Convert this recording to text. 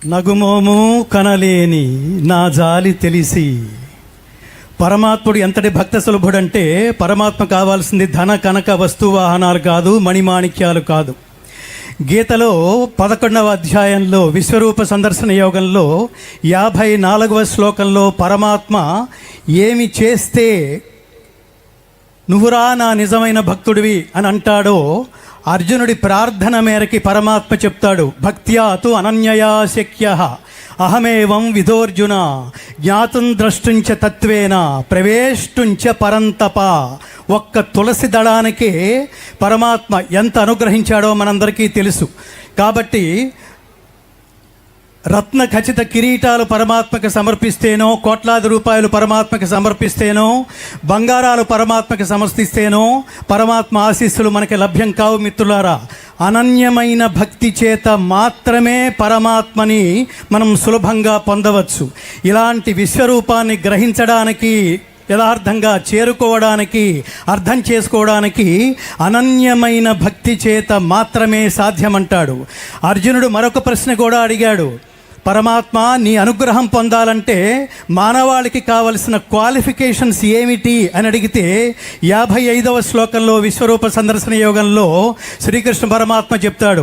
నగుమోము కనలేని నా జాలి తెలిసి. పరమాత్ముడు ఎంతటి భక్త సులభుడంటే, పరమాత్మ కావాల్సింది ధన కనక వస్తువాహనాలు కాదు, మణిమాణిక్యాలు కాదు. గీతలో 11వ అధ్యాయంలో విశ్వరూప సందర్శన యోగంలో 54వ శ్లోకంలో పరమాత్మ ఏమి చేస్తే నువ్వురా నా నిజమైన భక్తుడివి అని అంటాడో, అర్జునుడి ప్రార్థన మేరకి పరమాత్మ చెప్తాడు, భక్త్యా తు అనన్యయా శక్యః అహమేవం విదోర్జున జ్ఞాతుం ద్రష్టుంచ తత్వేన ప్రవేష్టుంచ పరంతప. ఒక్క తులసి దళానికే పరమాత్మ ఎంత అనుగ్రహించాడో మనందరికీ తెలుసు. కాబట్టి రత్న ఖచ్చిత కిరీటాలు పరమాత్మకి సమర్పిస్తేనో, కోట్లాది రూపాయలు పరమాత్మకి సమర్పిస్తేనో, బంగారాలు పరమాత్మకి సమర్పిస్తేనో పరమాత్మ ఆశీస్సులు మనకి లభ్యం కావు మిత్రులారా. అనన్యమైన భక్తి చేత మాత్రమే పరమాత్మని మనం సులభంగా పొందవచ్చు. ఇలాంటి విశ్వరూపాన్ని గ్రహించడానికి, యథార్థంగా చేరుకోవడానికి, అర్థం చేసుకోవడానికి అనన్యమైన భక్తి చేత మాత్రమే సాధ్యమంటాడు. అర్జునుడు మరొక ప్రశ్న కూడా అడిగాడు, పరమాత్మ నీ అనుగ్రహం పొందాలంటే మానవాళికి కావలసిన క్వాలిఫికేషన్స్ ఏమిటి అని అడిగితే 55వ శ్లోకంలో విశ్వరూప సందర్శన యోగంలో శ్రీకృష్ణ పరమాత్మ చెప్తాడు,